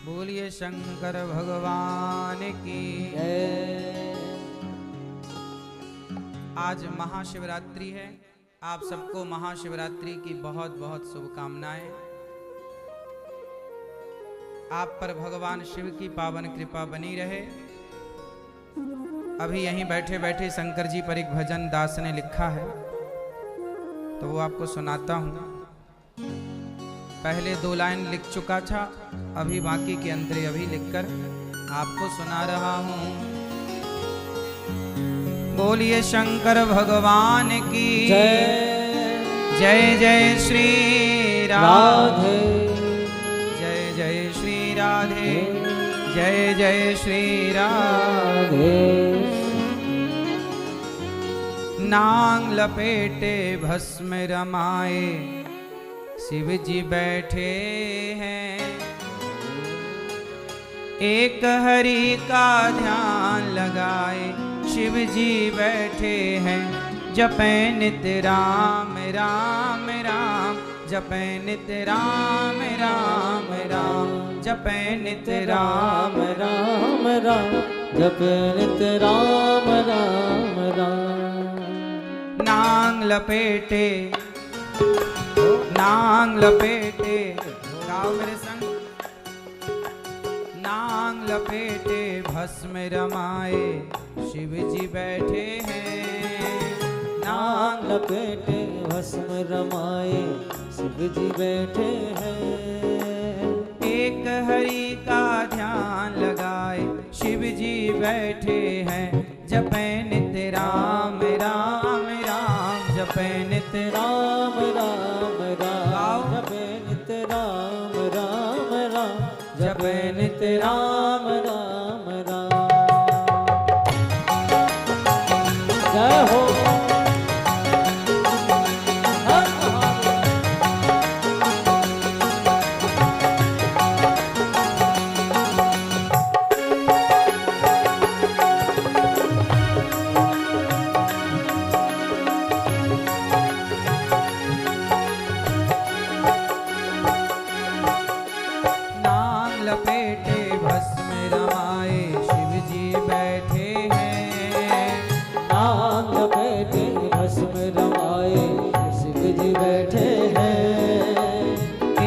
बोलिए शंकर भगवान की जय। आज महाशिवरात्रि है। आप सबको महाशिवरात्रि की बहुत बहुत शुभकामनाएं। आप पर भगवान शिव की पावन कृपा बनी रहे। अभी यहीं बैठे बैठे शंकर जी पर एक भजन दास ने लिखा है, तो वो आपको सुनाता हूँ। पहले 2 लाइन लिख चुका था, अभी बाकी के अंतरे अभी लिखकर आपको सुना रहा हूँ। बोलिए शंकर भगवान की जय। जय जय श्री राधे। जय जय श्री राधे। जय जय श्री राधे। नांग लपेटे भस्म रमाए शिव जी बैठे हैं। एक हरि का ध्यान लगाए शिव जी बैठे हैं। जपे नित राम राम राम, जपे नित राम राम राम, जपे नित राम राम राम, जपे नित राम राम राम। नांग लपेटे, नांग लपेटे, गाओ मेरे संग। नांग लपेटे भस्म रमाए शिव जी बैठे हैं। नांग लपेटे भस्म रमाए शिव जी बैठे हैं। एक हरि का ध्यान लगाए शिव जी बैठे हैं। जपे नित राम राम राम, जपे नित राम राम राम, जपे नित राम राम राम, जपे नित राम राम राम। जय हो। लपेटे भस्म रमाए शिव जी बैठे हैं। नांग लपेटे भस्म रमाए शिव जी बैठे हैं।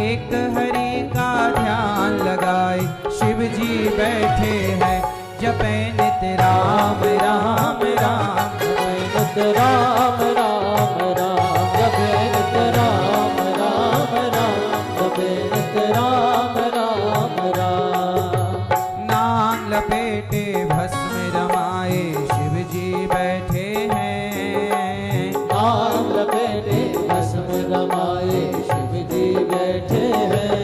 एक हरि का ध्यान लगाए शिव जी बैठे हैं। जपे नित राम राम राम, जपे नित राम राम राम, जपे नित राम राम राम, जपे नित राम राम राम। नांग लपेटे भस्म रमाए शिव जी बैठे हैं। नांग लपेटे भस्म रमाए शिव जी बैठे हैं।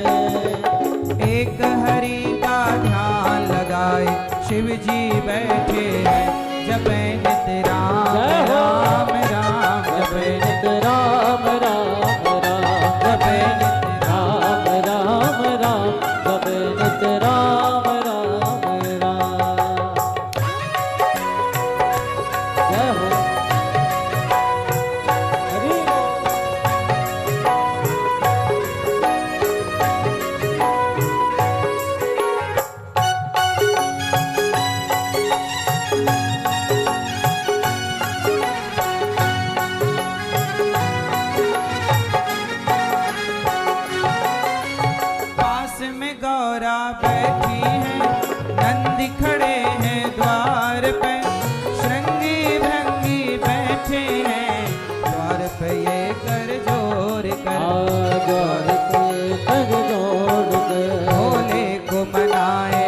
एक हरि का ध्यान लगाए शिव जी बैठे हैं। जपे नित राम राम राम, जपे नित राम राम राम, जपे नित राम राम राम, जपे नित राम राम राम। जय हो। हरि पास में गौरा बैठी है, नंदी खड़े हैं द्वार पे। श्रृंगी भृंगी बैठे हैं द्वार पे ये कर जोर कर। द्वार पे कर जोड़ के भोले को मनाए,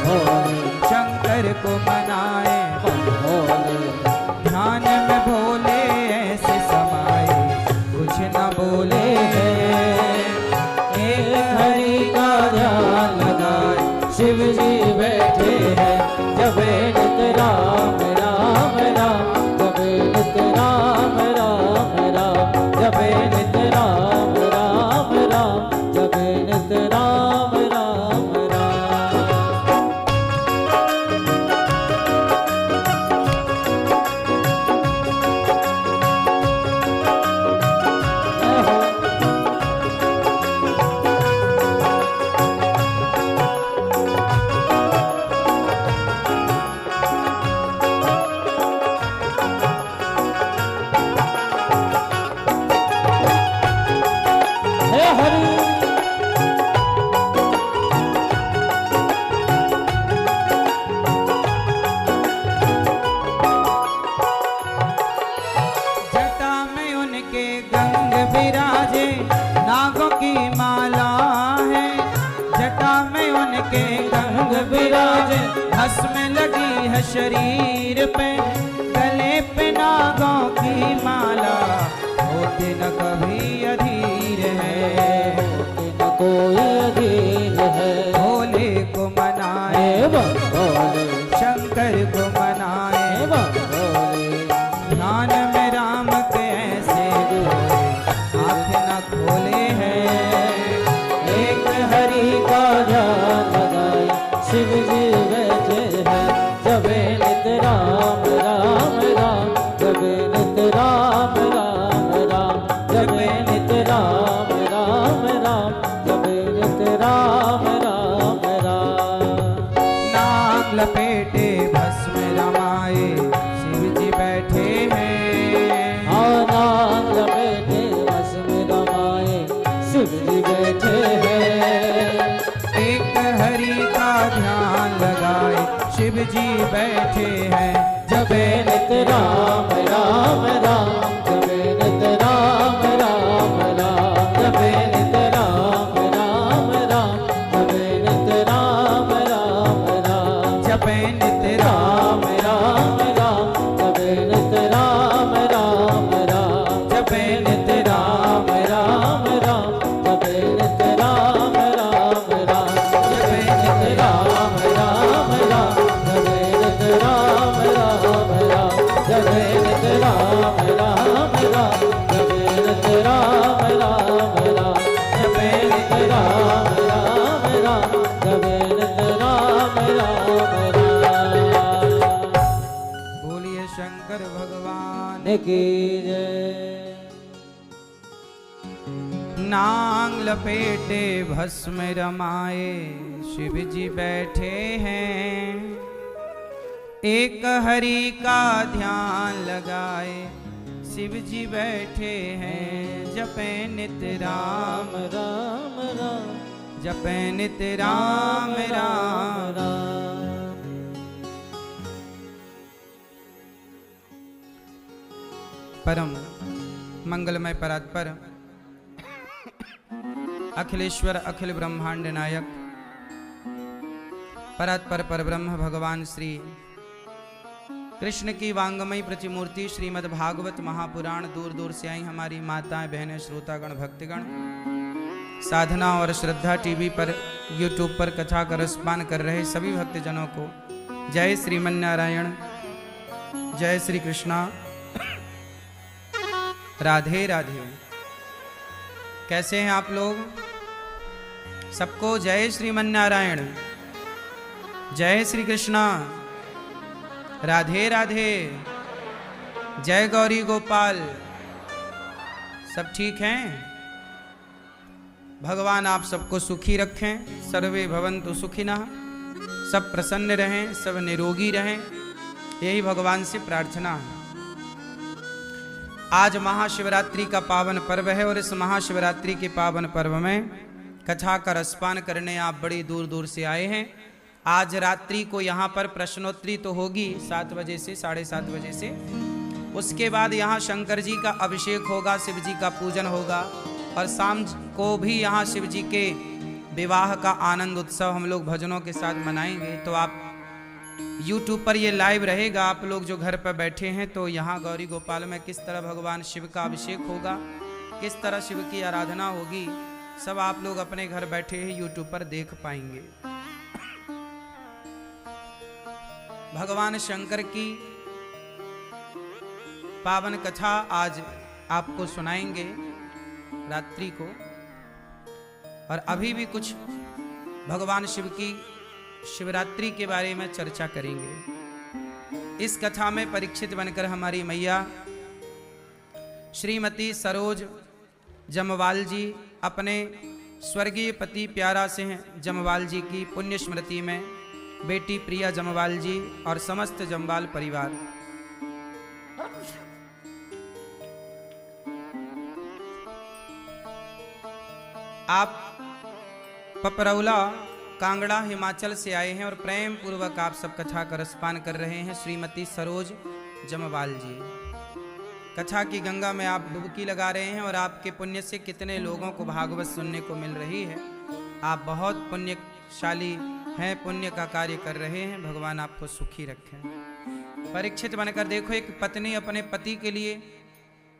भोले शंकर को मनाए। भोले ध्यान में भोले ऐसे समाए कुछ न बोले। एक हरि का ध्यान लगाए शरीर पे, गले पे नागों की माला, होते न कभी अधीर है, न कोई अधीर है। भोले को मनाए भोले, शंकर को मनाए, भोले, ध्यान में राम के ऐसे कोई आँख न खोले हैं। एक हरि का ध्यान लगाए शिव जी बैठे हैं, जबे नित राम राम राम, जबे नित राम राम राम, जबे नित राम राम राम, जबे नित राम राम राम। नाग लपेटे भस्म रमाए शिव जी बैठे हैं, नाग लपेटे भस्म रमाए शिव जी बैठे हैं। एक हरि का ध्यान लगाए शिव जी बैठे हैं, जबे नित राम राम राम, जबे नित राम राम राम, जबे नित राम राम राम, जबे नित राम राम राम, जपे नित राम राम राम, जबे नित राम राम राम, जपे नित राम राम राम, जबे नित राम राम राम, जबे नित राम राम राम, जबे नित राम राम राम, जबे नित राम राम राम, जबे नित राम राम राम, जबे नित राम राम राम, जबे नित राम राम राम। बोलिए शंकर भगवान की जय। नांग लपेटे भस्म रमाए शिव जी बैठे हैं, एक हरि का ध्यान लगाए शिव जी बैठे हैं, जपे नित राम राम राम, जपे नित राम राम। परम मंगलमय परात्पर अखिलेश्वर अखिल ब्रह्मांड नायक परात्पर परब्रह्म भगवान श्री कृष्ण की वांगमयी प्रतिमूर्ति श्रीमद् भागवत महापुराण दूर दूर से आई हमारी माताएं बहनें श्रोतागण भक्तगण साधना और श्रद्धा टीवी पर यूट्यूब पर कथा का रसपान कर रहे सभी भक्तजनों को जय श्रीमन्नारायण, जय श्री कृष्णा, राधे राधे। कैसे हैं आप लोग? सबको जय श्रीमन्नारायण, जय श्री कृष्णा, राधे राधे, जय गौरी गोपाल। सब ठीक हैं? भगवान आप सबको सुखी रखें, सर्वे भवन्तु सुखिनः, सब प्रसन्न रहें, सब निरोगी रहें, यही भगवान से प्रार्थना है। आज महाशिवरात्रि का पावन पर्व है और इस महाशिवरात्रि के पावन पर्व में कथा का रसपान करने आप बड़ी दूर दूर से आए हैं। आज रात्रि को यहाँ पर प्रश्नोत्तरी तो होगी 7 बजे से 7:30 बजे से, उसके बाद यहाँ शंकर जी का अभिषेक होगा, शिव जी का पूजन होगा और शाम को भी यहाँ शिव जी के विवाह का आनंद उत्सव हम लोग भजनों के साथ मनाएंगे। तो आप YouTube पर ये लाइव रहेगा, आप लोग जो घर पर बैठे हैं तो यहाँ गौरी गोपाल में किस तरह भगवान शिव का अभिषेक होगा, किस तरह शिव की आराधना होगी, सब आप लोग अपने घर बैठे ही YouTube पर देख पाएंगे। भगवान शंकर की पावन कथा आज आपको सुनाएंगे रात्रि को, और अभी भी कुछ भगवान शिव की शिवरात्रि के बारे में चर्चा करेंगे। इस कथा में परीक्षित बनकर हमारी मैया श्रीमती सरोज जमवाल जी अपने स्वर्गीय पति प्यारा सिंह जमवाल जी की पुण्य स्मृति में बेटी प्रिया जमवाल जी और समस्त जमवाल परिवार आप पपरौला कांगड़ा हिमाचल से आए हैं और प्रेम पूर्वक आप सब कथा का रसपान कर रहे हैं। श्रीमती सरोज जमवाल जी कथा की गंगा में आप डुबकी लगा रहे हैं और आपके पुण्य से कितने लोगों को भागवत सुनने को मिल रही है। आप बहुत पुण्यशाली हैं, पुण्य का कार्य कर रहे हैं। भगवान आपको सुखी रखें। परीक्षित बनकर देखो, एक पत्नी अपने पति के लिए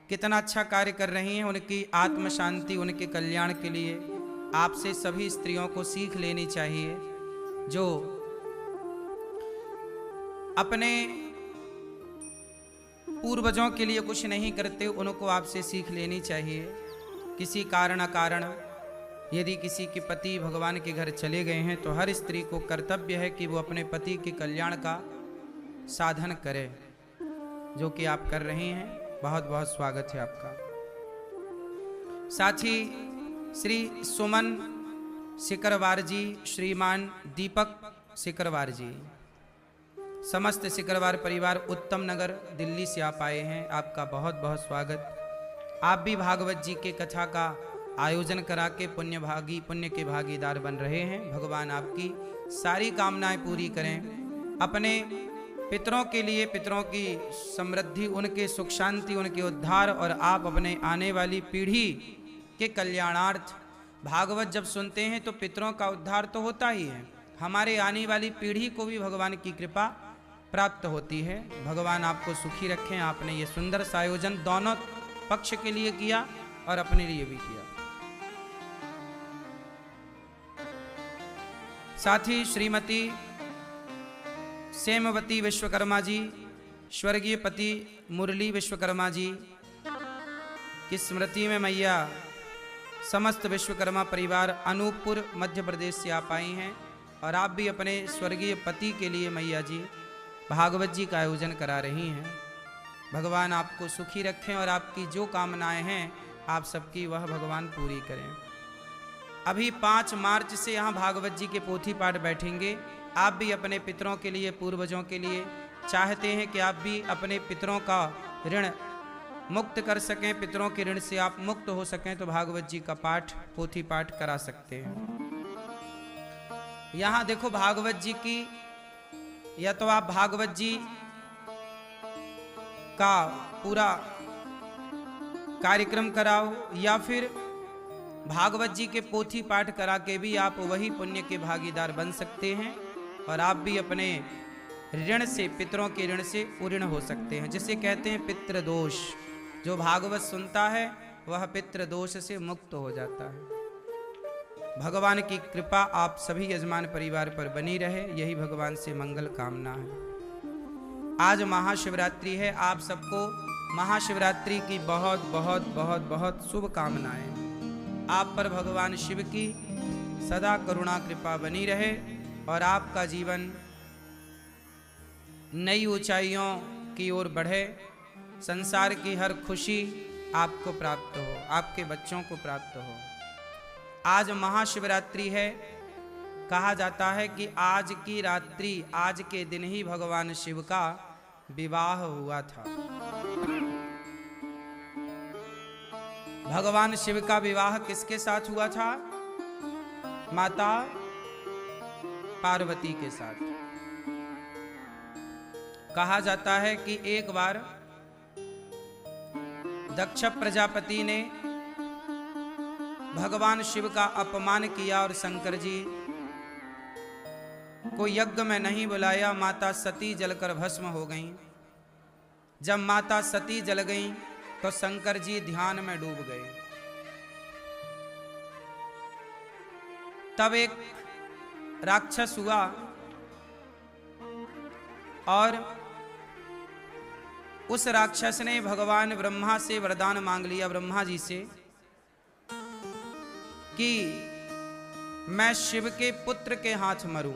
कितना अच्छा कार्य कर रही हैं। उनकी आत्म शांति, उनके कल्याण के लिए आपसे सभी स्त्रियों को सीख लेनी चाहिए। जो अपने पूर्वजों के लिए कुछ नहीं करते, उनको आपसे सीख लेनी चाहिए। किसी कारण अकारण यदि किसी के पति भगवान के घर चले गए हैं तो हर स्त्री को कर्तव्य है कि वो अपने पति के कल्याण का साधन करे, जो कि आप कर रही हैं। बहुत बहुत स्वागत है आपका। साथ ही श्री सुमन सिकरवार जी, श्रीमान दीपक सिकरवार जी, समस्त सिकरवार परिवार उत्तम नगर दिल्ली से आप आए हैं, आपका बहुत बहुत स्वागत। आप भी भागवत जी के कथा का आयोजन करा के पुण्य के भागीदार बन रहे हैं। भगवान आपकी सारी कामनाएं पूरी करें। अपने पितरों के लिए, पितरों की समृद्धि, उनके सुख शांति, उनके उद्धार और आप अपने आने वाली पीढ़ी के कल्याणार्थ भागवत जब सुनते हैं तो पितरों का उद्धार तो होता ही है, हमारे आने वाली पीढ़ी को भी भगवान की कृपा प्राप्त होती है। भगवान आपको सुखी रखें। आपने ये सुंदर सा आयोजन दोनों पक्ष के लिए किया और अपने लिए भी किया। साथ ही श्रीमती सेमवती विश्वकर्मा जी, स्वर्गीय पति मुरली विश्वकर्मा जी की स्मृति में मैया समस्त विश्वकर्मा परिवार अनूपपुर मध्य प्रदेश से आप आई हैं और आप भी अपने स्वर्गीय पति के लिए मैया जी भागवत जी का आयोजन करा रही हैं। भगवान आपको सुखी रखें और आपकी जो कामनाएं हैं आप सबकी वह भगवान पूरी करें। अभी 5 मार्च से यहाँ भागवत जी के पोथी पाठ बैठेंगे। आप भी अपने पितरों के लिए, पूर्वजों के लिए चाहते हैं कि आप भी अपने पितरों का ऋण मुक्त कर सकें, पितरों के ऋण से आप मुक्त हो सकें, तो भागवत जी का पाठ, पोथी पाठ करा सकते हैं। यहाँ देखो भागवत जी की, या तो आप भागवत जी का पूरा कार्यक्रम कराओ या फिर भागवत जी के पोथी पाठ करा के भी आप वही पुण्य के भागीदार बन सकते हैं और आप भी अपने ऋण से, पितरों के ऋण से उऋण हो सकते हैं, जिसे कहते हैं पितृदोष। जो भागवत सुनता है वह पितृदोष से मुक्त हो जाता है। भगवान की कृपा आप सभी यजमान परिवार पर बनी रहे, यही भगवान से मंगल कामना है। आज महाशिवरात्रि है, आप सबको महाशिवरात्रि की बहुत बहुत बहुत बहुत शुभकामनाएं। आप पर भगवान शिव की सदा करुणा कृपा बनी रहे और आपका जीवन नई ऊंचाइयों की ओर बढ़े। संसार की हर खुशी आपको प्राप्त हो, आपके बच्चों को प्राप्त हो। आज महाशिवरात्रि है। कहा जाता है कि आज की रात्रि, आज के दिन ही भगवान शिव का विवाह हुआ था। भगवान शिव का विवाह किसके साथ हुआ था? माता पार्वती के साथ। कहा जाता है कि एक बार दक्ष प्रजापति ने भगवान शिव का अपमान किया और शंकर जी को यज्ञ में नहीं बुलाया। माता सती जलकर भस्म हो गईं। जब माता सती जल गईं तो शंकर जी ध्यान में डूब गए। तब एक राक्षस हुआ और उस राक्षस ने भगवान ब्रह्मा से वरदान मांग लिया, ब्रह्मा जी से, कि मैं शिव के पुत्र के हाथ मरूं।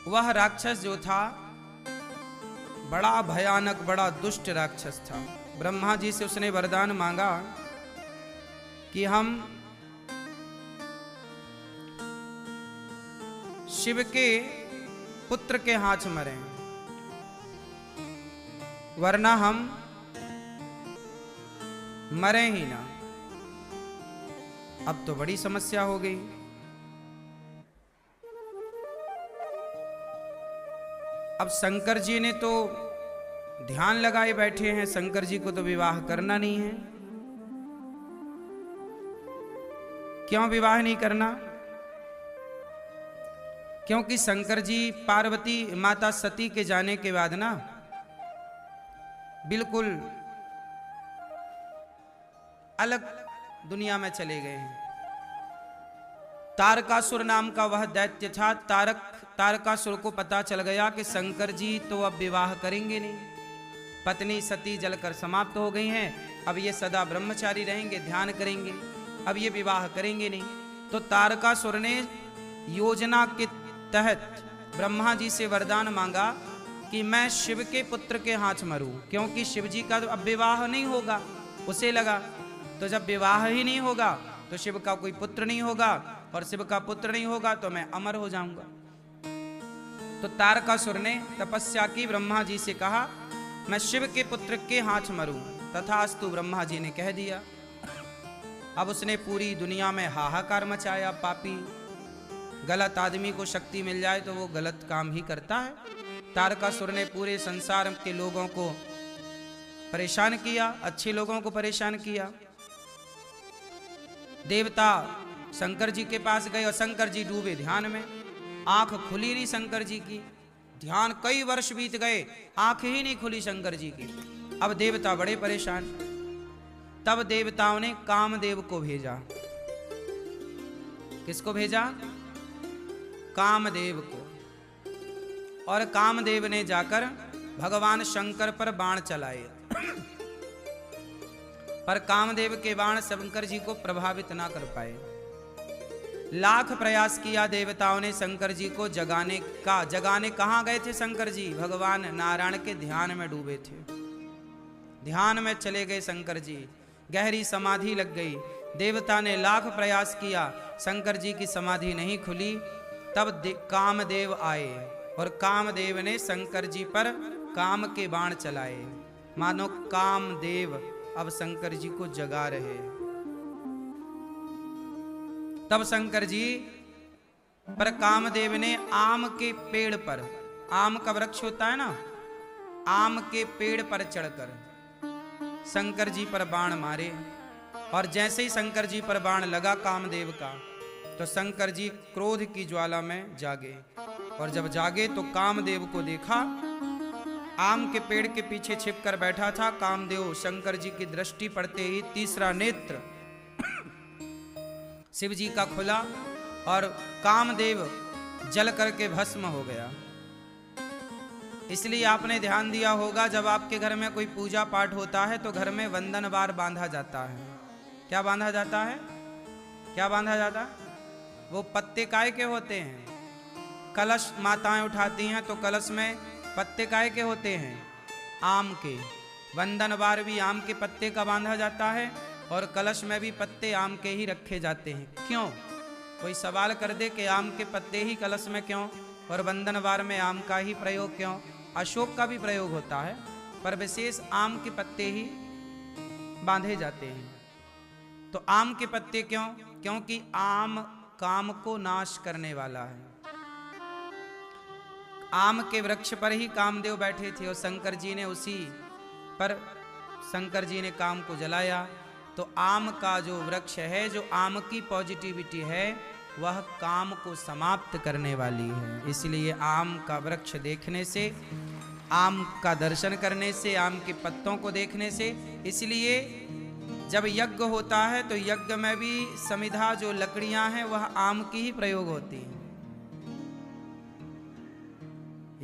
वह राक्षस जो था बड़ा भयानक, बड़ा दुष्ट राक्षस था। ब्रह्मा जी से उसने वरदान मांगा कि हम शिव के पुत्र के हाथ मरें, वरना हम मरे ही ना। अब तो बड़ी समस्या हो गई। अब शंकर जी ने तो ध्यान लगाए बैठे हैं, शंकर जी को तो विवाह करना नहीं है। क्यों विवाह नहीं करना? क्योंकि शंकर जी पार्वती माता सती के जाने के बाद ना बिल्कुल अलग दुनिया में चले गए हैं। तारकासुर नाम का वह दैत्य था। तारकासुर को पता चल गया कि शंकर जी तो अब विवाह करेंगे नहीं, पत्नी सती जलकर समाप्त हो गई हैं, अब ये सदा ब्रह्मचारी रहेंगे, ध्यान करेंगे, अब ये विवाह करेंगे नहीं। तो तारकासुर ने योजना के तहत ब्रह्मा जी से वरदान मांगा कि मैं शिव के पुत्र के हाथ मरूं, क्योंकि शिव जी का अब विवाह नहीं होगा। उसे लगा तो जब विवाह ही नहीं होगा तो शिव का कोई पुत्र नहीं होगा, और शिव का पुत्र नहीं होगा तो मैं अमर हो जाऊंगा। तो तारकासुर ने तपस्या की, ब्रह्मा जी से कहा मैं शिव के पुत्र के हाथ मरूं। तथास्तु ब्रह्मा जी ने कह दिया। अब उसने पूरी दुनिया में हाहाकार मचाया। पापी, गलत आदमी को शक्ति मिल जाए तो वो गलत काम ही करता है। तारकासुर ने पूरे संसार के लोगों को परेशान किया, अच्छे लोगों को परेशान किया। देवता शंकर जी के पास गए और शंकर जी डूबे ध्यान में, आंख खुली नहीं शंकर जी की। ध्यान कई वर्ष बीत गए, आंख ही नहीं खुली शंकर जी की। अब देवता बड़े परेशान। तब देवताओं ने कामदेव को भेजा। किसको भेजा? कामदेव को। और कामदेव ने जाकर भगवान शंकर पर बाण चलाए, पर कामदेव के बाण शंकर जी को प्रभावित ना कर पाए। लाख प्रयास किया देवताओं ने शंकर जी को जगाने का। जगाने कहाँ गए थे शंकर जी? भगवान नारायण के ध्यान में डूबे थे। ध्यान में चले गए शंकर जी, गहरी समाधि लग गई। देवता ने लाख प्रयास किया, शंकर जी की समाधि नहीं खुली। तब कामदेव आए और कामदेव ने शंकर जी पर काम के बाण चलाए। मानो कामदेव अब शंकर जी को जगा रहे। तब शंकर जी पर कामदेव ने आम के पेड़ पर, आम का वृक्ष होता है ना, आम के पेड़ पर चढ़कर शंकर जी पर बाण मारे। और जैसे ही शंकर जी पर बाण लगा कामदेव का, तो शंकर जी क्रोध की ज्वाला में जागे। और जब जागे तो कामदेव को देखा, आम के पेड़ के पीछे छिपकर बैठा था कामदेव। शंकर जी की दृष्टि पड़ते ही तीसरा नेत्र शिव जी का खुला और कामदेव जल करके भस्म हो गया। इसलिए आपने ध्यान दिया होगा, जब आपके घर में कोई पूजा पाठ होता है तो घर में वंदनवार बांधा जाता है। क्या बांधा जाता है? क्या बांधा जाता है? वो पत्ते काय के होते हैं? कलश माताएं उठाती हैं तो कलश में पत्ते काय के होते हैं? आम के। वंदनवार भी आम के पत्ते का बांधा जाता है और कलश में भी पत्ते आम के ही रखे जाते हैं। क्यों? कोई सवाल कर दे कि आम के पत्ते ही कलश में क्यों और वंदनवार में आम का ही प्रयोग क्यों? अशोक का भी प्रयोग होता है, पर विशेष आम के पत्ते ही बांधे जाते हैं। तो आम के पत्ते क्यों? क्योंकि आम काम को नाश करने वाला है। आम के वृक्ष पर ही कामदेव बैठे थे और शंकर जी ने उसी पर शंकर जी ने काम को जलाया। तो आम का जो वृक्ष है, जो आम की पॉजिटिविटी है, वह काम को समाप्त करने वाली है। इसलिए आम का वृक्ष देखने से, आम का दर्शन करने से, आम के पत्तों को देखने से, इसलिए जब यज्ञ होता है तो यज्ञ में भी समिधा जो लकड़ियां हैं वह आम की ही प्रयोग होती है।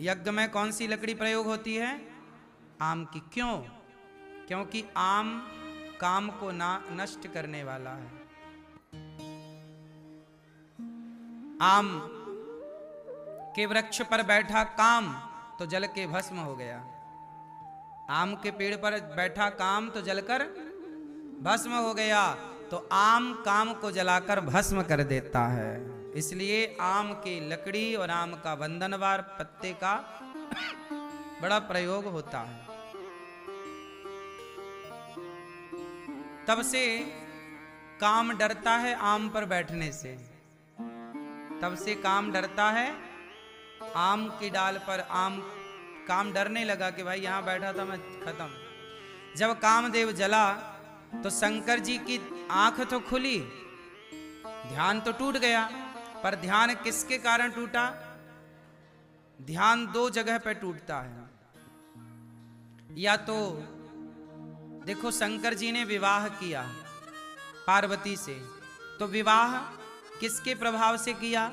यज्ञ में कौन सी लकड़ी प्रयोग होती है? आम की। क्यों? क्योंकि आम काम को नष्ट करने वाला है। आम के वृक्ष पर बैठा काम तो जल के भस्म हो गया। आम के पेड़ पर बैठा काम तो जलकर भस्म हो गया। तो आम काम को जलाकर भस्म कर देता है। इसलिए आम की लकड़ी और आम का वंदनवार पत्ते का बड़ा प्रयोग होता है। तब से काम डरता है आम पर बैठने से। तब से काम डरता है आम की डाल पर। काम डरने लगा कि भाई यहां बैठा था मैं खत्म। जब कामदेव जला तो शंकर जी की आंख तो खुली, ध्यान तो टूट गया, पर ध्यान किसके कारण टूटा? ध्यान दो जगह पे टूटता है। या तो देखो शंकर जी ने विवाह किया पार्वती से, तो विवाह किसके प्रभाव से किया?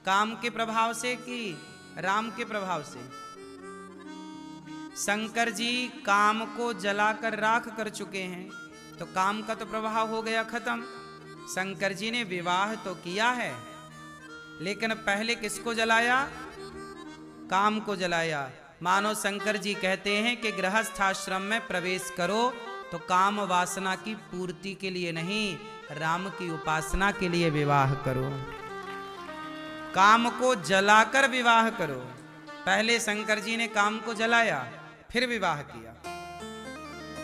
काम के प्रभाव से कि राम के प्रभाव से? शंकर जी काम को जलाकर राख कर चुके हैं, तो काम का तो प्रभाव हो गया खत्म। शंकर जी ने विवाह तो किया है, लेकिन पहले किसको जलाया? काम को जलाया। मानो शंकर जी कहते हैं कि गृहस्थ आश्रम में प्रवेश करो तो काम वासना की पूर्ति के लिए नहीं, राम की उपासना के लिए विवाह करो। काम को जलाकर विवाह करो। पहले शंकर जी ने काम को जलाया, फिर विवाह किया।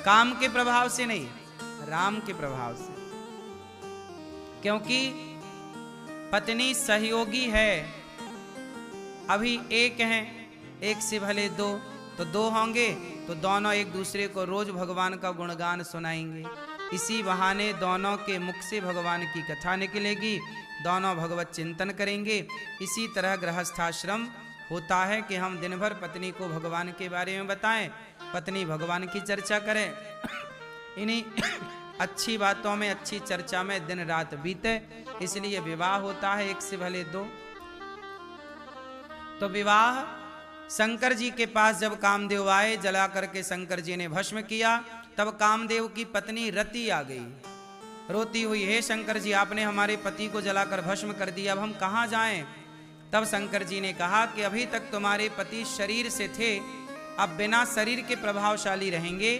काम के प्रभाव से नहीं, राम के प्रभाव से। क्योंकि पत्नी सहयोगी है। अभी एक हैं, एक से भले दो, तो दो होंगे तो दोनों एक दूसरे को रोज भगवान का गुणगान सुनाएंगे। इसी बहाने दोनों के मुख से भगवान की कथा निकलेगी, दोनों भगवत चिंतन करेंगे। इसी तरह गृहस्थाश्रम होता है कि हम दिन भर पत्नी को भगवान के बारे में बताएं, पत्नी भगवान की चर्चा करे। इन्हीं अच्छी बातों में, अच्छी चर्चा में दिन रात बीते, इसलिए विवाह होता है एक से भले दो। तो विवाह शंकर जी के पास जब कामदेव आए, जला करके शंकर जी ने भस्म किया, तब कामदेव की पत्नी रति आ गई, रोती हुई, हे शंकर जी आपने हमारे पति को जलाकर भस्म कर दिया, अब हम कहाँ जाएं? तब शंकर जी ने कहा कि अभी तक तुम्हारे पति शरीर से थे, अब बिना शरीर के प्रभावशाली रहेंगे।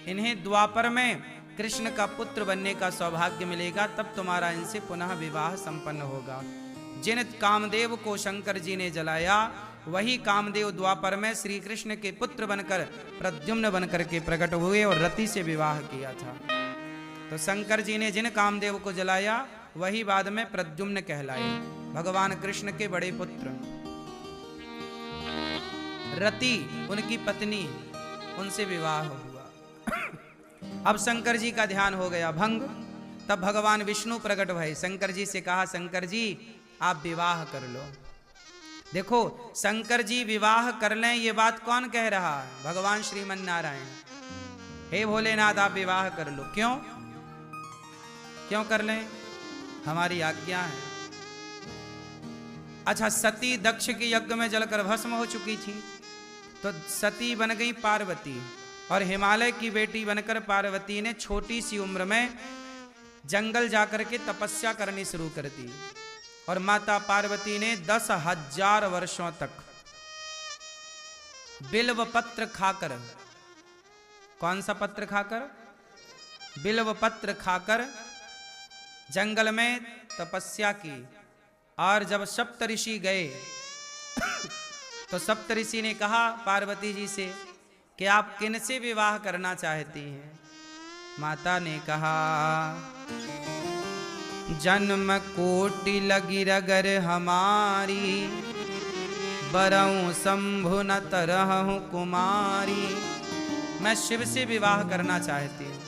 इन्हें द्वापर में कृष्ण का पुत्र बनने का सौभाग्य मिलेगा, तब तुम्हारा इनसे पुनः विवाह संपन्न होगा। जिन कामदेव को शंकर जी ने जलाया, वही कामदेव द्वापर में श्री कृष्ण के पुत्र बनकर प्रद्युम्न बनकर के प्रकट हुए और रति से विवाह किया था। तो शंकर जी ने जिन कामदेव को जलाया, वही बाद में प्रद्युम्न कहलाए, भगवान कृष्ण के बड़े पुत्र। रति उनकी पत्नी, उनसे विवाह हुआ। अब शंकर जी का ध्यान हो गया भंग। तब भगवान विष्णु प्रकट भये, शंकर जी से कहा, शंकर जी आप विवाह कर लो। देखो शंकर जी विवाह कर लें, ये बात कौन कह रहा है? भगवान श्रीमन नारायण। हे भोलेनाथ आप विवाह कर लो। क्यों क्यों कर लें? हमारी आज्ञा है। अच्छा, सती दक्ष के यज्ञ में जलकर भस्म हो चुकी थी, तो सती बन गई पार्वती, और हिमालय की बेटी बनकर पार्वती ने छोटी सी उम्र में जंगल जाकर के तपस्या करनी शुरू कर दी। और माता पार्वती ने 10,000 वर्षों तक बिल्व पत्र खाकर, कौन सा पत्र खाकर? बिल्व पत्र खाकर जंगल में तपस्या की। और जब सप्तऋषि गए तो सप्तऋषि ने कहा पार्वती जी से कि आप किन से विवाह करना चाहती हैं? माता ने कहा, जन्म कोटि लगी रगर हमारी, बरऊं शंभु न तरहु कुमारी। मैं शिव से विवाह करना चाहती हूँ।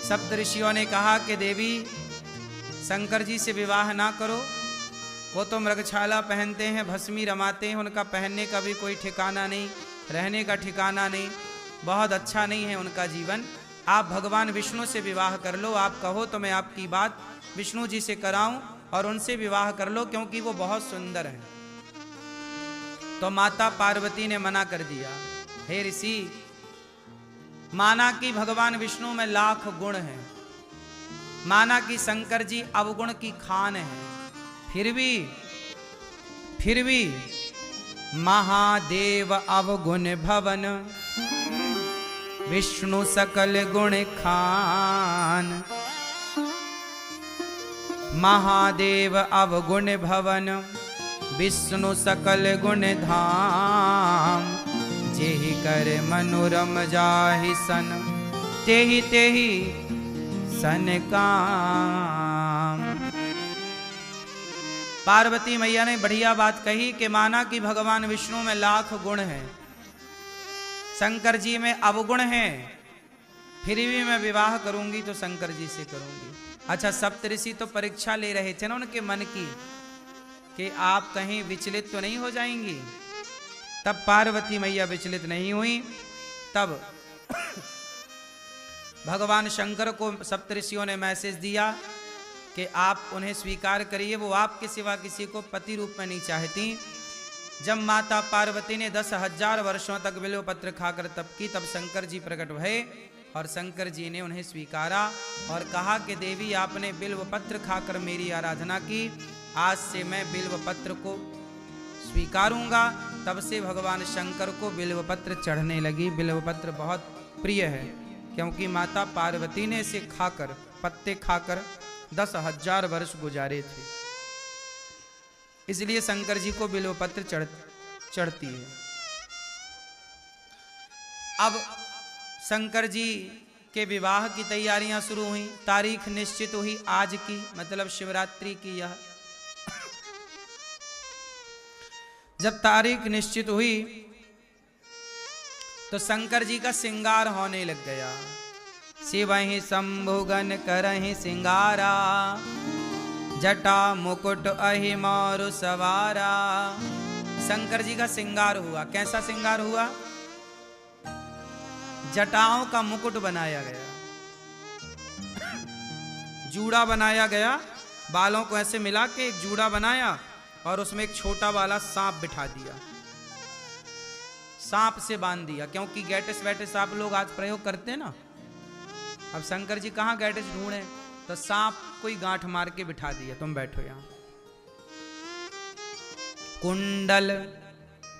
सप्तऋषियों ने कहा कि देवी शंकर जी से विवाह ना करो, वो तो मृगछाला पहनते हैं, भस्मी रमाते हैं, उनका पहनने का भी कोई ठिकाना नहीं, रहने का ठिकाना नहीं, बहुत अच्छा नहीं है उनका जीवन। आप भगवान विष्णु से विवाह कर लो, आप कहो तो मैं आपकी बात विष्णु जी से कराऊं और उनसे विवाह कर लो, क्योंकि वो बहुत सुंदर हैं। तो माता पार्वती ने मना कर दिया। हे ऋषि, माना कि भगवान विष्णु में लाख गुण हैं, माना कि शंकर जी अवगुण की खान है, फिर भी महादेव अवगुण भवन, विष्णु सकल गुण खान। महादेव अवगुण भवन, विष्णु सकल गुण धाम। जेहि कर मनोरम जाहि सन, तेहि तेहि सन काम। पार्वती मैया ने बढ़िया बात कही कि माना कि भगवान विष्णु में लाख गुण हैं, शंकर जी में अवगुण हैं, फिर भी मैं विवाह करूंगी तो शंकर जी से करूंगी। अच्छा, सप्तऋषि तो परीक्षा ले रहे थे ना उनके मन की, कि आप कहीं विचलित तो नहीं हो जाएंगी। तब पार्वती मैया विचलित नहीं हुई। तब भगवान शंकर को सप्तऋषियों ने मैसेज दिया कि आप उन्हें स्वीकार करिए, वो आपके सिवा किसी को पति रूप में नहीं चाहती। जब माता पार्वती ने 10,000 वर्षों तक बिल्व पत्र खाकर तप की, तब शंकर जी प्रकट भये और शंकर जी ने उन्हें स्वीकारा और कहा कि देवी आपने बिल्व पत्र खाकर मेरी आराधना की, आज से मैं बिल्व पत्र को स्वीकारूंगा। तब से भगवान शंकर को बिल्व पत्र चढ़ने लगी। बिल्व पत्र बहुत प्रिय है क्योंकि माता पार्वती ने इसे खाकर, पत्ते खाकर 10,000 वर्ष गुजारे थे, इसलिए शंकर जी को बिल्व पत्र चढ़ती है। अब शंकर जी के विवाह की तैयारियां शुरू हुई। तारीख निश्चित हुई आज की, मतलब शिवरात्रि की। यह जब तारीख निश्चित हुई तो शंकर जी का श्रृंगार होने लग गया। शिवहि शंभुगन करहि सिंगारा, जटा मुकुट अहि मोरु सवारा। शंकर जी का श्रृंगार हुआ। कैसा श्रृंगार हुआ? जटाओं का मुकुट बनाया गया, जूड़ा बनाया गया, बालों को ऐसे मिला के एक जूड़ा बनाया और उसमें एक छोटा वाला सांप बिठा दिया, सांप से बांध दिया। क्योंकि गैटिस वैटिस आप लोग आज प्रयोग करते हैं ना। अब शंकर जी कहाँ गैटिस ढूंढे, तो सांप कोई गांठ मार के बिठा दिया, तुम बैठो यहां। कुंडल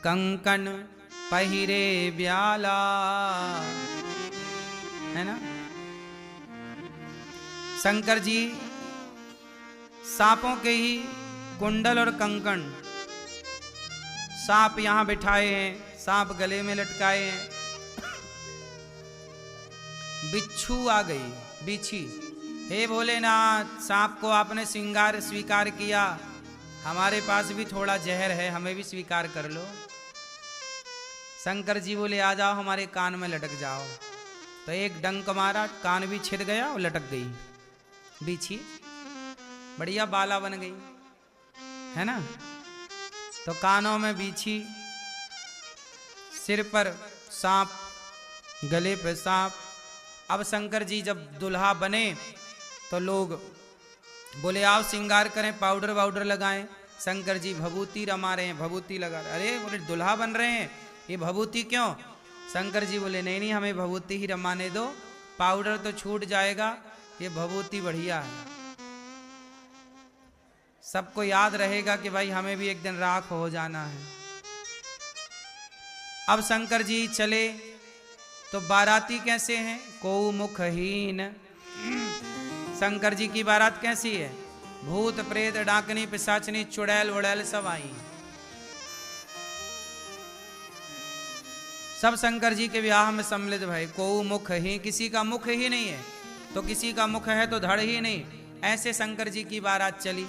कंकन पहिरे ब्याला, है ना। शंकर जी सांपों के ही कुंडल और कंकन, सांप यहां बिठाए हैं, सांप गले में लटकाए हैं। बिच्छू आ गई, बिच्छी, हे भोलेनाथ, सांप को आपने श्रृंगार स्वीकार किया, हमारे पास भी थोड़ा जहर है, हमें भी स्वीकार कर लो। शंकर जी बोले आ जाओ, हमारे कान में लटक जाओ। तो एक डंक मारा, कान भी छिद गया और लटक गई बिच्छी, बढ़िया बाला बन गई, है ना। तो कानों में बिच्छी, सिर पर सांप, गले पे सांप। अब शंकर जी जब दुल्हा बने तो लोग बोले आओ श्रृंगार करें, पाउडर वाउडर लगाएं। शंकर जी भभूति रमा रहे हैं, भभूति लगा रहे। अरे बोले दुल्हा बन रहे हैं, ये भभूति क्यों? शंकर जी बोले नहीं नहीं, हमें भभूति ही रमाने दो, पाउडर तो छूट जाएगा, ये भभूति बढ़िया है। सबको याद रहेगा कि भाई हमें भी एक दिन राख हो जाना है। अब शंकर जी चले तो बाराती कैसे हैं? को मुखहीन। शंकर जी की बारात कैसी है? भूत प्रेत डाकनी पिशाचनी चुड़ैल उड़ैल सब आई। सब शंकर जी के विवाह में सम्मिलित भाई। को मुख ही, किसी का मुख ही नहीं है तो किसी का मुख है तो धड़ ही नहीं। ऐसे शंकर जी की बारात चली।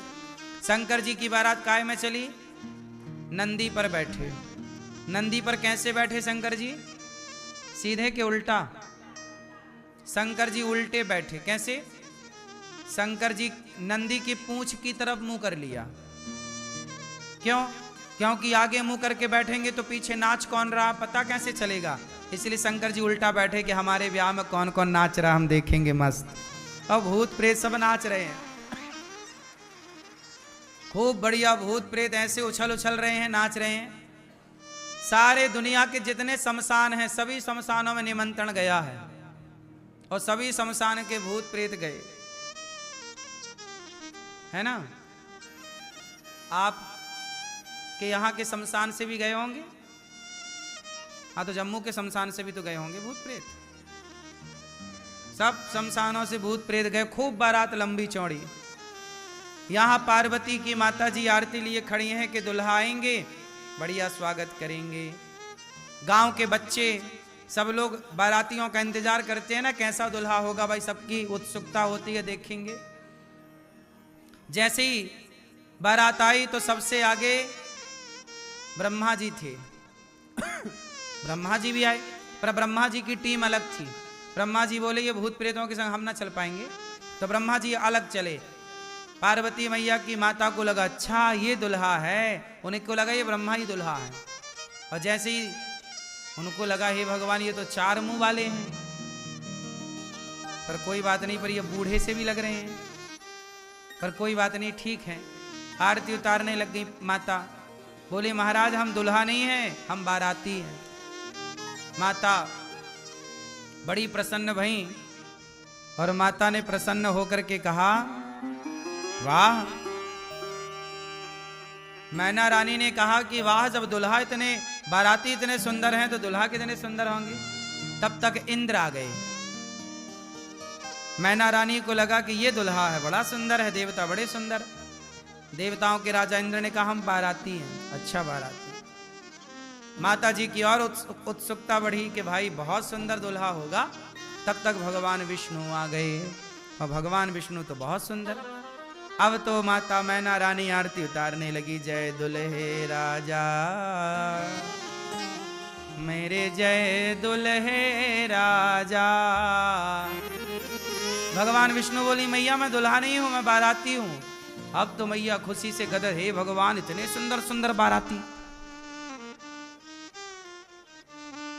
शंकर जी की बारात काय में चली? नंदी पर बैठे। नंदी पर कैसे बैठे शंकर जी? सीधे के उल्टा। शंकर जी उल्टे बैठे। कैसे? शंकर जी नंदी की पूंछ की तरफ मुंह कर लिया। क्यों? क्योंकि आगे मुंह करके बैठेंगे तो पीछे नाच कौन रहा पता कैसे चलेगा। इसलिए शंकर जी उल्टा बैठे कि हमारे ब्याह में कौन कौन नाच रहा हम देखेंगे मस्त। और भूत प्रेत सब नाच रहे हैं, खूब बढ़िया। भूत प्रेत ऐसे उछल उछल रहे हैं, नाच रहे हैं। सारे दुनिया के जितने शमशान हैं सभी शमशानों में निमंत्रण गया है और सभी शमशान के भूत प्रेत गए, है ना। आप के यहाँ के शमशान से भी गए होंगे। हाँ, तो जम्मू के शमशान से भी तो गए होंगे भूत प्रेत। सब शमशानों से भूत प्रेत गए। खूब बारात लंबी चौड़ी। यहाँ पार्वती की माता जी आरती लिए खड़ी हैं कि दुल्हा आएंगे, बढ़िया स्वागत करेंगे। गांव के बच्चे सब लोग बारातियों का इंतजार करते हैं ना, कैसा दुल्हा होगा भाई, सबकी उत्सुकता होती है, देखेंगे। जैसे ही बारात आई तो सबसे आगे ब्रह्मा जी थे। ब्रह्मा जी भी आए, पर ब्रह्मा जी की टीम अलग थी। ब्रह्मा जी बोले ये भूत प्रेतों के संग हम ना चल पाएंगे, तो ब्रह्मा जी अलग चले। पार्वती मैया की माता को लगा अच्छा ये दुल्हा है, उन्हें को लगा ये ब्रह्मा ही दुल्हा है। और जैसे ही उनको लगा हे भगवान ये तो 4 मुंह वाले हैं, पर कोई बात नहीं, पर ये बूढ़े से भी लग रहे हैं, पर कोई बात नहीं, ठीक है। आरती उतारने लग गई माता। बोले महाराज हम दुल्हा नहीं हैं, हम बाराती हैं। माता बड़ी प्रसन्न भई और माता ने प्रसन्न होकर के कहा वाह। मैना रानी ने कहा कि वाह, जब दुल्हा इतने बाराती इतने सुंदर हैं तो दुल्हा कितने सुंदर होंगे। तब तक इंद्र आ गए। मैना रानी को लगा कि ये दुल्हा है बड़ा सुंदर है, देवता बड़े सुंदर। देवताओं के राजा इंद्र ने कहा हम बाराती हैं। अच्छा बाराती। माता जी की और उत्सुकता बढ़ी कि भाई बहुत सुंदर दुल्हा होगा। तब तक भगवान विष्णु आ गए और भगवान विष्णु तो बहुत सुंदर। अब तो माता मैना रानी आरती उतारने लगी। जय दुल्हे राजा मेरे, जय दुल्हे राजा। भगवान विष्णु बोली मैया मैं दुल्हा नहीं हूं, मैं बाराती हूं। अब तो मैया खुशी से गदर, हे भगवान इतने सुंदर सुंदर बाराती।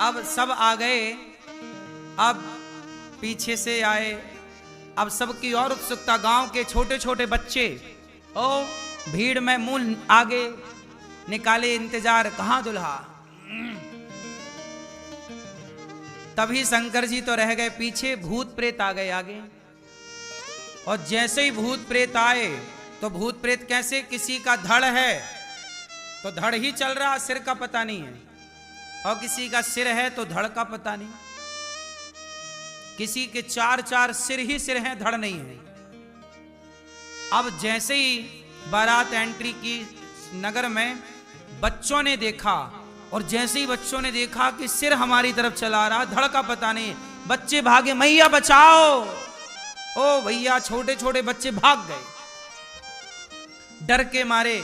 अब सब आ गए, अब पीछे से आए, अब सबकी और उत्सुकता। गांव के छोटे छोटे बच्चे ओ भीड़ में मुंह आगे निकाले, इंतजार कहां दुल्हा। तभी शंकर जी तो रह गए पीछे, भूत प्रेत आ गए आगे। और जैसे ही भूत प्रेत आए तो भूत प्रेत कैसे, किसी का धड़ है तो धड़ ही चल रहा, सिर का पता नहीं है, और किसी का सिर है तो धड़ का पता नहीं। किसी के 4 सिर ही सिर हैं, धड़ नहीं है। अब जैसे ही बारात एंट्री की नगर में, बच्चों ने देखा, और जैसे ही बच्चों ने देखा कि सिर हमारी तरफ चला रहा, धड़ का पता नहीं, बच्चे भागे, मैया बचाओ। ओ भैया, छोटे छोटे बच्चे भाग गए डर के मारे।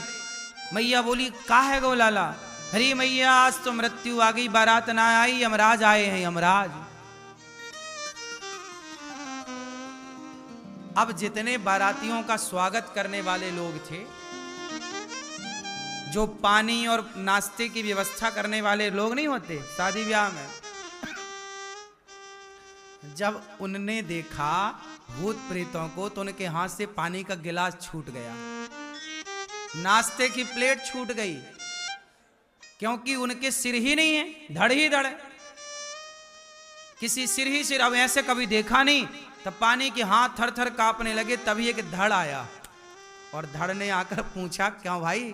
मैया बोली का है गो लाला। हरी मैया आज तो मृत्यु आ गई, बारात ना आई, यमराज आए हैं, यमराज। अब जितने बारातियों का स्वागत करने वाले लोग थे, जो पानी और नाश्ते की व्यवस्था करने वाले लोग नहीं होते शादी ब्याह में, जब उनने देखा भूत प्रेतों को तो उनके हाथ से पानी का गिलास छूट गया, नाश्ते की प्लेट छूट गई, क्योंकि उनके सिर ही नहीं है, धड़ ही धड़। किसी सिर ही सिर, अब ऐसे कभी देखा नहीं। तब पानी के हाथ थर थर कांपने लगे। तभी एक धड़ आया और धड़ ने आकर पूछा क्यों भाई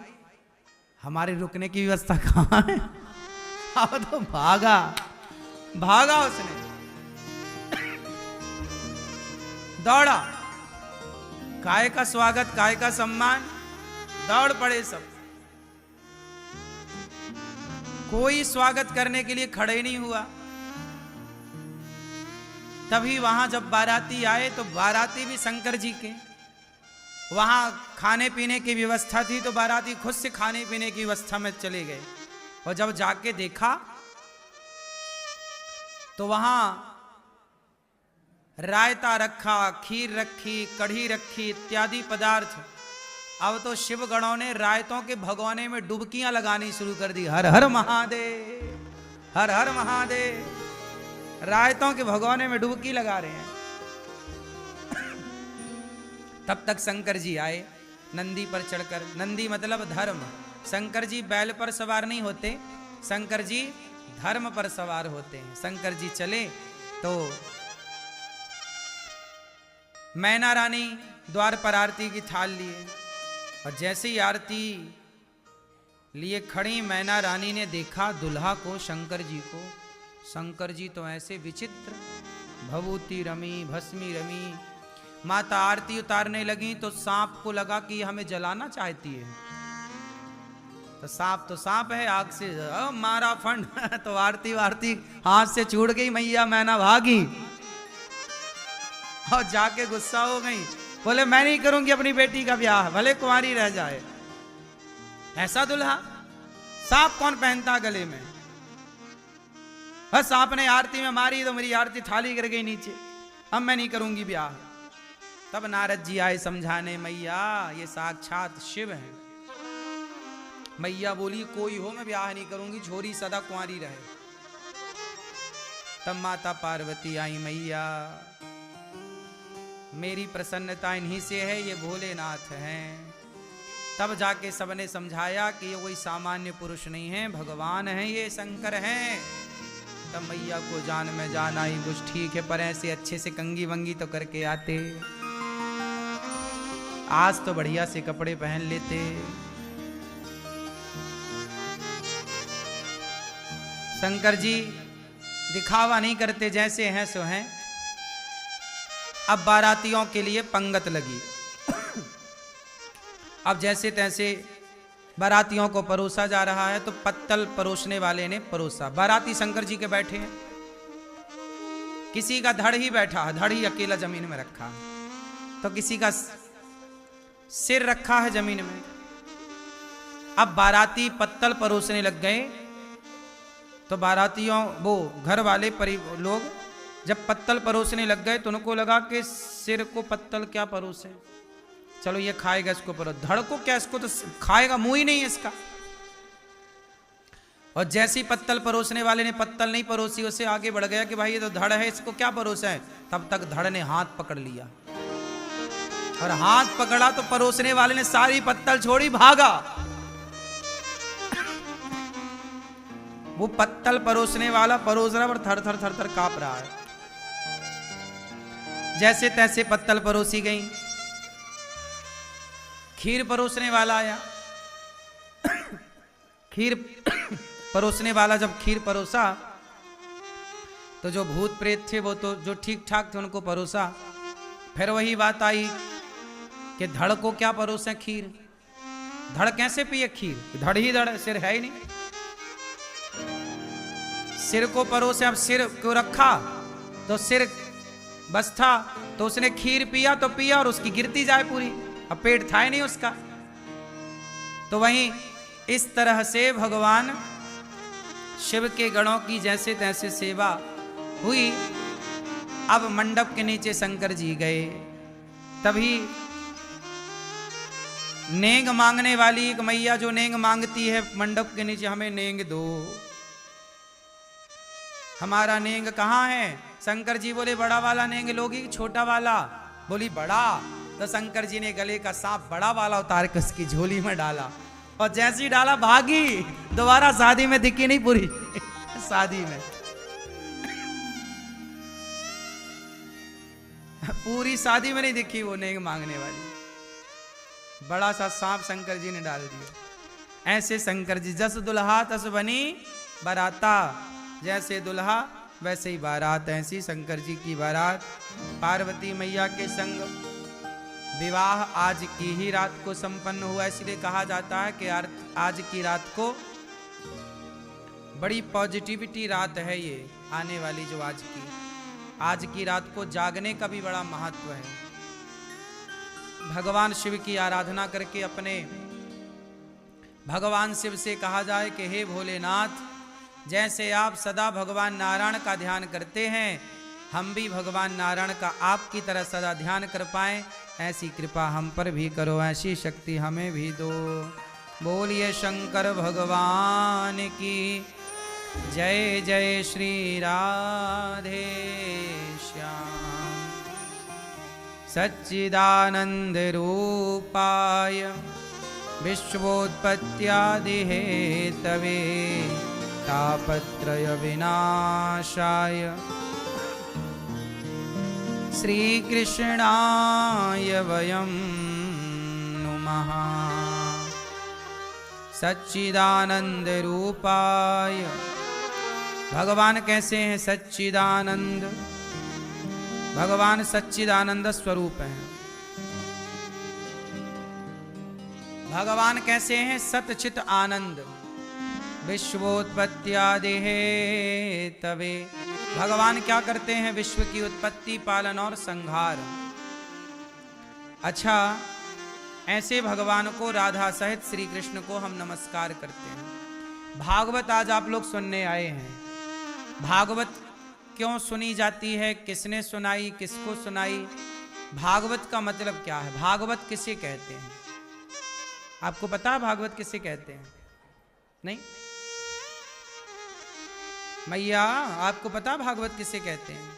हमारे रुकने की व्यवस्था कहां है। अब तो भागा भागा, उसने दौड़ा। काय का स्वागत, काय का सम्मान, दौड़ पड़े सब। कोई स्वागत करने के लिए खड़े नहीं हुआ। तभी वहां जब बाराती आए तो बाराती भी शंकर जी के, वहां खाने पीने की व्यवस्था थी तो बाराती खुद से खाने पीने की व्यवस्था में चले गए। और जब जाके देखा तो वहां रायता रखा, खीर रखी, कढ़ी रखी, इत्यादि पदार्थ। अब तो शिव गणों ने रायतों के भगोने में डुबकियां लगानी शुरू कर दी। हर हर महादेव, हर हर महादेव। रायतों के भगोने में डुबकी लगा रहे हैं। तब तक शंकर जी आए नंदी पर चढ़कर। नंदी मतलब धर्म। शंकर जी बैल पर सवार नहीं होते, शंकर जी धर्म पर सवार होते हैं। शंकर जी चले तो मैना रानी द्वार पर आरती की थाल लिए, और जैसे ही आरती लिए खड़ी, मैना रानी ने देखा दुल्हा को, शंकर जी को। शंकर जी तो ऐसे विचित्र, भभूति रमी, भस्मी रमी। माता आरती उतारने लगी तो सांप को लगा कि हमें जलाना चाहती है। तो सांप है, आग से मारा फंड तो आरती वारती हाथ से छूट गई। मैया मैना भागी और जाके गुस्सा हो गई। बोले मैं नहीं करूंगी अपनी बेटी का ब्याह, भले कुंवारी रह जाए। ऐसा दुल्हा सांप कौन पहनता गले में। बस सांप ने आरती में मारी तो मेरी आरती थाली गिर गई नीचे। अब मैं नहीं करूंगी ब्याह। तब नारद जी आए समझाने, मैया ये साक्षात शिव हैं, मैया बोली कोई हो मैं ब्याह नहीं करूंगी, छोरी सदा कुंवारी रहे। तब माता पार्वती आई, मैया मेरी प्रसन्नता इन्हीं से है, ये भोलेनाथ हैं। तब जाके सबने समझाया कि ये कोई सामान्य पुरुष नहीं है, भगवान हैं, ये शंकर हैं। तब मैया को जान में जान आई, कुछ ठीक है पर ऐसे अच्छे से कंगी वंगी तो करके आते, आज तो बढ़िया से कपड़े पहन लेते। शंकर जी दिखावा नहीं करते, जैसे हैं सो हैं। अब बारातियों के लिए पंगत लगी। अब जैसे तैसे बारातियों को परोसा जा रहा है, तो पत्तल परोसने वाले ने परोसा। बाराती शंकर जी के बैठे हैं, किसी का धड़ ही बैठा है, धड़ ही अकेला जमीन में रखा है, तो किसी का सिर रखा है जमीन में। अब बाराती पत्तल परोसने लग गए, तो बारातियों वो घर वाले लोग जब पत्तल परोसने लग गए तो उनको लगा कि सिर को पत्तल क्या परोसे, चलो ये खाएगा इसको परोस, धड़ को क्या, इसको तो खाएगा, मुंह ही नहीं है इसका। और जैसी पत्तल परोसने वाले ने पत्तल नहीं परोसी, उससे आगे बढ़ गया कि भाई ये तो धड़ है, इसको क्या परोसा है। तब तक धड़ ने हाथ पकड़ लिया, और हाथ पकड़ा तो परोसने वाले ने सारी पत्तल छोड़ी, भागा। वो पत्तल परोसने वाला परोस रहा और थर थर थर थर कांप रहा है। जैसे तैसे पत्तल परोसी गई। खीर परोसने वाला आया। खीर परोसने वाला जब खीर परोसा तो जो भूत प्रेत थे वो तो जो ठीक ठाक थे उनको परोसा। फिर वही बात आई कि धड़ को क्या परोसे खीर, धड़ कैसे पिए खीर, धड़ ही धड़, सिर है ही नहीं। सिर को परोसे, अब सिर को रखा तो सिर बस था, तो उसने खीर पिया तो पिया और उसकी गिरती जाए पूरी, अब पेट था ही नहीं उसका। तो वहीं इस तरह से भगवान शिव के गणों की जैसे तैसे सेवा हुई। अब मंडप के नीचे शंकर जी गए, तभी नेंग मांगने वाली एक मैया जो नेंग मांगती है मंडप के नीचे, हमें नेंग दो, हमारा नेंग कहाँ है। शंकर जी बोले बड़ा वाला नेंग लोगी कि छोटा वाला, बोली बड़ा। तो शंकर जी ने गले का सांप बड़ा वाला उतार के उसकी झोली में डाला, और जैसी डाला भागी, दोबारा शादी में दिखी नहीं पूरी शादी में पूरी शादी में नहीं दिखी वो नेंग मांगने वाली। बड़ा सा सांप शंकर जी ने डाल दिया। ऐसे शंकर जी जस दुल्हा तस बनी बाराता, जैसे दुल्हा वैसे ही बारात। ऐसी शंकर जी की बारात पार्वती मैया के संग विवाह आज की ही रात को संपन्न हुआ। इसलिए कहा जाता है कि आज की रात को बड़ी पॉजिटिविटी रात है। ये आने वाली जो आज की रात को जागने का भी बड़ा महत्व है। भगवान शिव की आराधना करके अपने भगवान शिव से कहा जाए कि हे भोलेनाथ, जैसे आप सदा भगवान नारायण का ध्यान करते हैं, हम भी भगवान नारायण का आपकी तरह सदा ध्यान कर पाएं, ऐसी कृपा हम पर भी करो, ऐसी शक्ति हमें भी दो। बोलिए शंकर भगवान की जय। जय श्री राधे श्याम। सच्चिदानंद रूपाय विश्वोत्पत्त्यादि हेतवे तापत्रय विनाशाय श्री कृष्णाय वयं नुमः। सच्चिदानंद रूपाय, भगवान कैसे हैं? सच्चिदानंद, भगवान सच्चिदानंद स्वरूप हैं। भगवान कैसे हैं? सतचित आनंद। विश्वोत्पत्त्यादि हेतवे, भगवान क्या करते हैं? विश्व की उत्पत्ति, पालन और संहार। अच्छा, ऐसे भगवान को राधा सहित श्री कृष्ण को हम नमस्कार करते हैं। भागवत आज आप लोग सुनने आए हैं। भागवत क्यों सुनी जाती है? किसने सुनाई? किसको सुनाई? भागवत का मतलब क्या है? भागवत किसे कहते हैं? आपको पता है भागवत किसे कहते हैं? नहीं? मैया आपको पता भागवत किसे कहते हैं?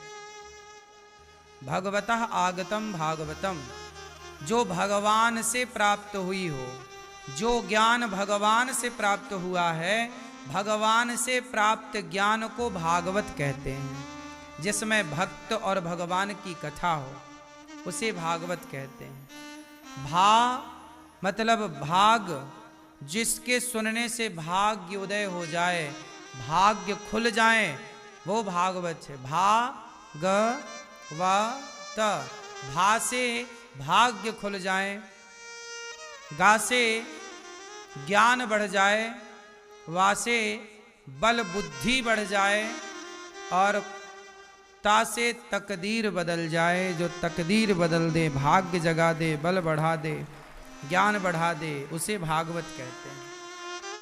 भगवतः आगतम भागवतम, जो भगवान से प्राप्त हुई हो, जो ज्ञान भगवान से प्राप्त हुआ है, भगवान से प्राप्त ज्ञान को भागवत कहते हैं। जिसमें भक्त और भगवान की कथा हो उसे भागवत कहते हैं। भा मतलब भाग, जिसके सुनने से भाग्य उदय हो जाए, भाग्य खुल जाए, वो भागवत है। भाग व त, भा से भाग्य खुल जाए, गा से ज्ञान बढ़ जाए, वा से बल बुद्धि बढ़ जाए, और ता से तकदीर बदल जाए। जो तकदीर बदल दे, भाग्य जगा दे, बल बढ़ा दे, ज्ञान बढ़ा दे, उसे भागवत कहते हैं।